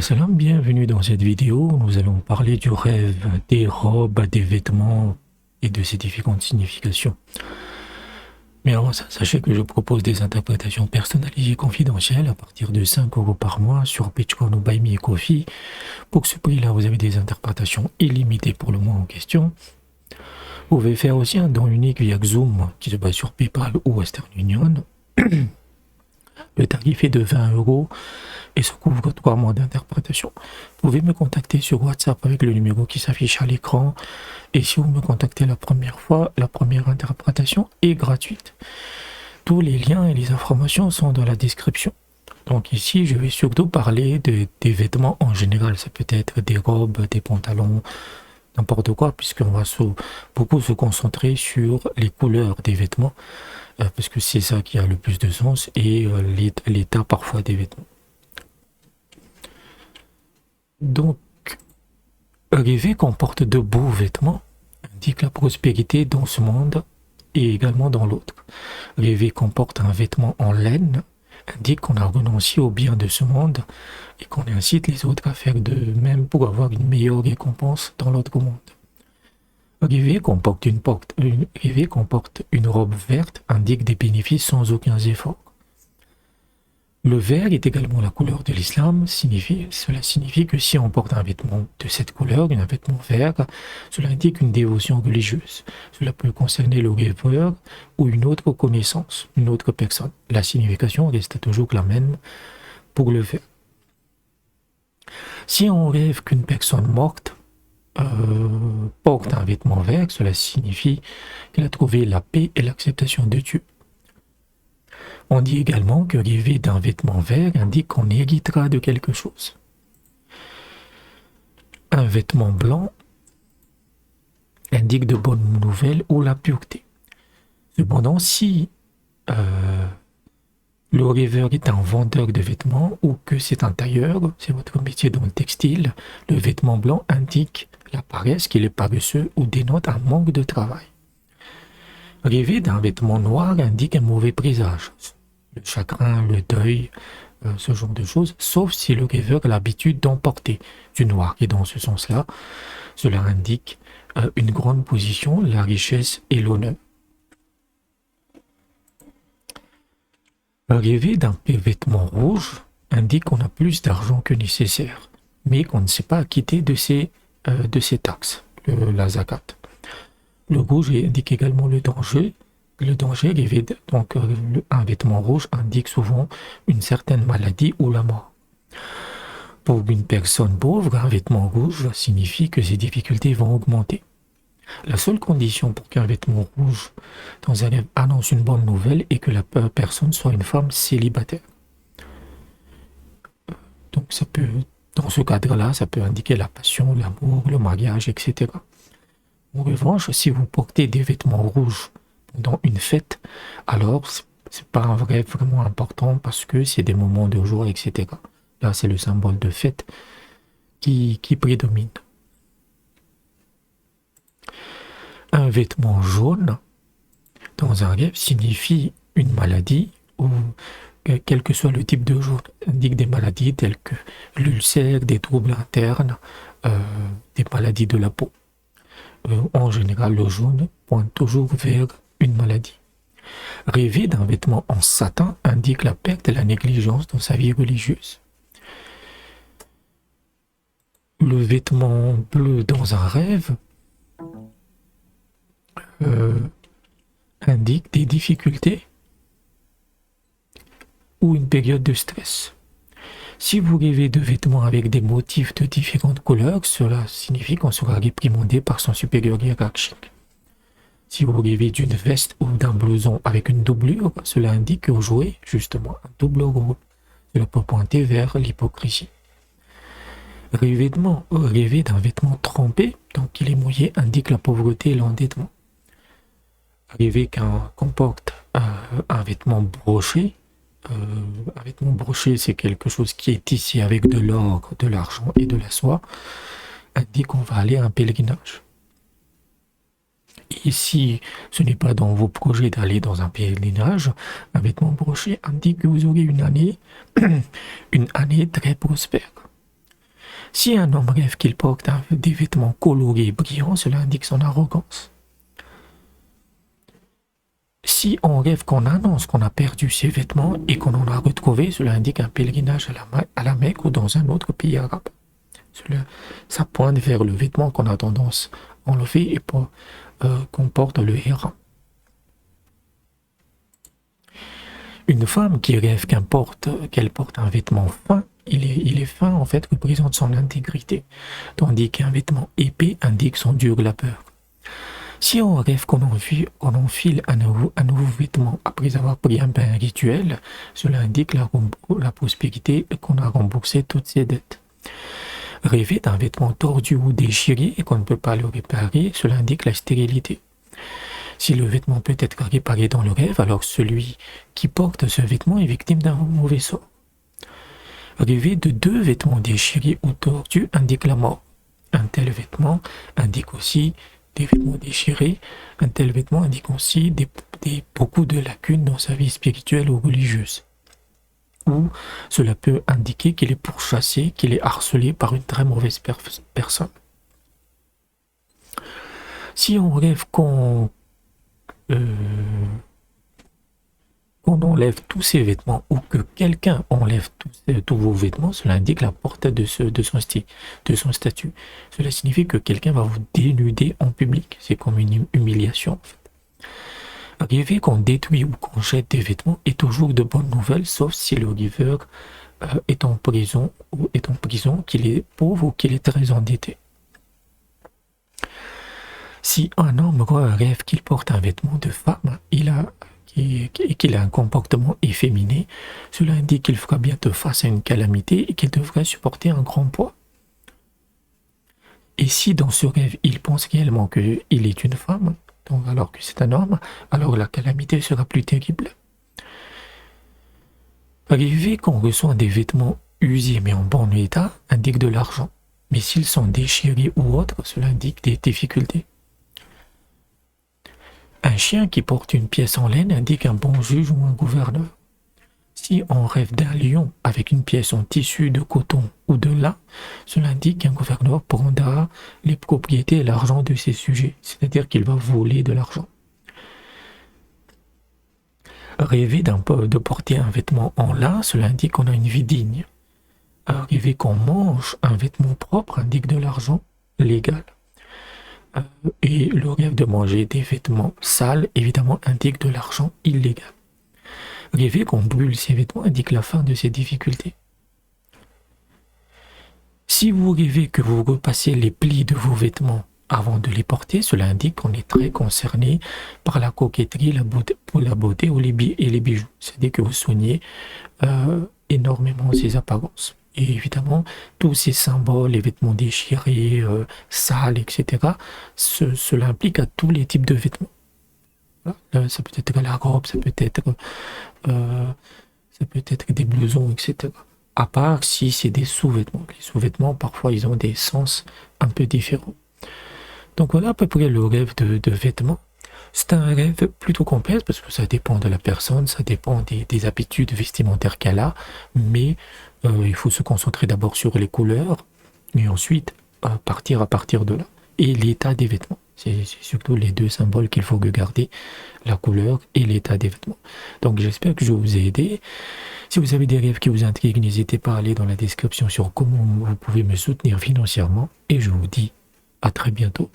Salam, bienvenue dans cette vidéo. Nous allons parler du rêve, des robes, des vêtements et de ses différentes significations. Mais avant ça, sachez que je propose des interprétations personnalisées et confidentielles à partir de 5 € par mois sur Patreon ou Buy Me a Coffee. Pour ce prix-là, vous avez des interprétations illimitées pour le mois en question. Vous pouvez faire aussi un don unique via Xoom qui se base sur PayPal ou Western Union. Le tarif est de 20 € et se couvre 3 mois d'interprétation. Vous pouvez me contacter sur WhatsApp avec le numéro qui s'affiche à l'écran. Et si vous me contactez la première fois, la première interprétation est gratuite. Tous les liens et les informations sont dans la description. Donc ici, je vais surtout parler des vêtements en général. Ça peut être des robes, des pantalons, n'importe quoi, puisqu'on va beaucoup se concentrer sur les couleurs des vêtements, parce que c'est ça qui a le plus de sens, et l'état parfois des vêtements. Donc, rêver qu'on porte de beaux vêtements indique la prospérité dans ce monde et également dans l'autre. Rêver qu'on porte un vêtement en laine indique qu'on a renoncé au bien de ce monde et qu'on incite les autres à faire de même pour avoir une meilleure récompense dans l'autre monde. Rêver qu'on porte une robe verte indique des bénéfices sans aucun effort. Le vert est également la couleur de l'islam. Cela signifie que si on porte un vêtement de cette couleur, un vêtement vert, cela indique une dévotion religieuse. Cela peut concerner le rêveur ou une autre connaissance, une autre personne. La signification reste toujours la même pour le vert. Si on rêve qu'une personne morte porte un vêtement vert, cela signifie qu'elle a trouvé la paix et l'acceptation de Dieu. On dit également que rêver d'un vêtement vert indique qu'on héritera de quelque chose. Un vêtement blanc indique de bonnes nouvelles ou la pureté. Cependant, si le rêveur est un vendeur de vêtements ou que c'est un tailleur, c'est votre métier dans le textile, le vêtement blanc indique la paresse, qu'il est paresseux ou dénote un manque de travail. Rêver d'un vêtement noir indique un mauvais présage, le chagrin, le deuil, ce genre de choses, sauf si le rêveur a l'habitude d'en porter du noir. Et dans ce sens-là, cela indique une grande position, la richesse et l'honneur. Rêver d'un vêtement rouge indique qu'on a plus d'argent que nécessaire, mais qu'on ne sait pas acquitter de ses taxes, la zakat. Le rouge indique également le danger. Le danger, donc un vêtement rouge indique souvent une certaine maladie ou la mort. Pour une personne pauvre, un vêtement rouge signifie que ses difficultés vont augmenter. La seule condition pour qu'un vêtement rouge dans un rêve annonce une bonne nouvelle est que la personne soit une femme célibataire. Donc dans ce cadre-là, ça peut indiquer la passion, l'amour, le mariage, etc. En revanche, si vous portez des vêtements rouges pendant une fête, alors c'est pas un rêve vraiment important parce que c'est des moments de joie, etc. Là, c'est le symbole de fête qui prédomine. Un vêtement jaune dans un rêve signifie une maladie ou quel que soit le type de jaune, indique des maladies telles que l'ulcère, des troubles internes, des maladies de la peau. En général, le jaune pointe toujours vers une maladie. Rêver d'un vêtement en satin indique la perte et la négligence dans sa vie religieuse. Le vêtement bleu dans un rêve indique des difficultés ou une période de stress. Si vous rêvez de vêtements avec des motifs de différentes couleurs, cela signifie qu'on sera réprimandé par son supérieur hiérarchique. Si vous rêvez d'une veste ou d'un blouson avec une doublure, cela indique que vous jouez justement un double rôle. Cela peut pointer vers l'hypocrisie. Rêver d'un vêtement trempé, donc il est mouillé, indique la pauvreté et l'endettement. Rêver qu'on porte un vêtement broché, c'est quelque chose qui est tissé avec de l'or, de l'argent et de la soie, indique qu'on va aller à un pèlerinage. Et si ce n'est pas dans vos projets d'aller dans un pèlerinage, un vêtement broché indique que vous aurez une année très prospère. Si un homme rêve qu'il porte des vêtements colorés et brillants, cela indique son arrogance. Si on rêve qu'on annonce qu'on a perdu ses vêtements et qu'on en a retrouvé, cela indique un pèlerinage à la Mecque ou dans un autre pays arabe. Ça pointe vers le vêtement qu'on a tendance à enlever et qu'on porte le ihram. Une femme qui rêve qu'elle porte un vêtement fin, il est fin en fait, représente son intégrité, tandis qu'un vêtement épais indique son dur labeur. Si on rêve qu'on enfile un nouveau vêtement après avoir pris un bain rituel, cela indique la prospérité et qu'on a remboursé toutes ses dettes. Rêver d'un vêtement tordu ou déchiré et qu'on ne peut pas le réparer, cela indique la stérilité. Si le vêtement peut être réparé dans le rêve, alors celui qui porte ce vêtement est victime d'un mauvais sort. Rêver de 2 vêtements déchirés ou tordus indique la mort. Un tel vêtement indique aussi des vêtements déchirés. Un tel vêtement indique aussi beaucoup de lacunes dans sa vie spirituelle ou religieuse. Ou cela peut indiquer qu'il est pourchassé, qu'il est harcelé par une très mauvaise personne. Si on rêve qu'on enlève tous ses vêtements ou que quelqu'un enlève tous vos vêtements, cela indique la portée de son statut. Cela signifie que quelqu'un va vous dénuder en public. C'est comme une humiliation en fait. Rêver qu'on détruit ou qu'on jette des vêtements est toujours de bonnes nouvelles, sauf si le rêveur est en prison, qu'il est pauvre ou qu'il est très endetté. Si un homme rêve qu'il porte un vêtement de femme et qu'il a un comportement efféminé, cela indique qu'il fera bientôt face à une calamité et qu'il devrait supporter un grand poids. Et si dans ce rêve il pense réellement qu'il est une femme, donc alors que c'est un homme, alors la calamité sera plus terrible. Rêver qu'on reçoit des vêtements usés mais en bon état indique de l'argent, mais s'ils sont déchirés ou autres, cela indique des difficultés. Un chien qui porte une pièce en laine indique un bon juge ou un gouverneur. Si on rêve d'un lion avec une pièce en tissu de coton ou de lin, cela indique qu'un gouverneur prendra les propriétés et l'argent de ses sujets, c'est-à-dire qu'il va voler de l'argent. Rêver de porter un vêtement en lin, cela indique qu'on a une vie digne. Rêver qu'on mange un vêtement propre indique de l'argent légal. Et le rêve de manger des vêtements sales, évidemment, indique de l'argent illégal. Rêver qu'on brûle ses vêtements indique la fin de ses difficultés. Si vous rêvez que vous repassez les plis de vos vêtements avant de les porter, cela indique qu'on est très concerné par la coquetterie, la beauté ou les bijoux. C'est-à-dire que vous soignez énormément ces apparences. Et évidemment, tous ces symboles, les vêtements déchirés, sales, etc., cela implique à tous les types de vêtements. Voilà. Ça peut être la robe, ça peut être des blousons, etc. À part si c'est des sous-vêtements. Les sous-vêtements, parfois, ils ont des sens un peu différents. Donc voilà à peu près le rêve de vêtements. C'est un rêve plutôt complexe parce que ça dépend de la personne, ça dépend des habitudes vestimentaires qu'elle a, mais il faut se concentrer d'abord sur les couleurs et ensuite partir à partir de là. Et l'état des vêtements. C'est surtout les 2 symboles qu'il faut regarder, la couleur et l'état des vêtements. Donc j'espère que je vous ai aidé. Si vous avez des rêves qui vous intriguent, n'hésitez pas à aller dans la description sur comment vous pouvez me soutenir financièrement. Et je vous dis à très bientôt.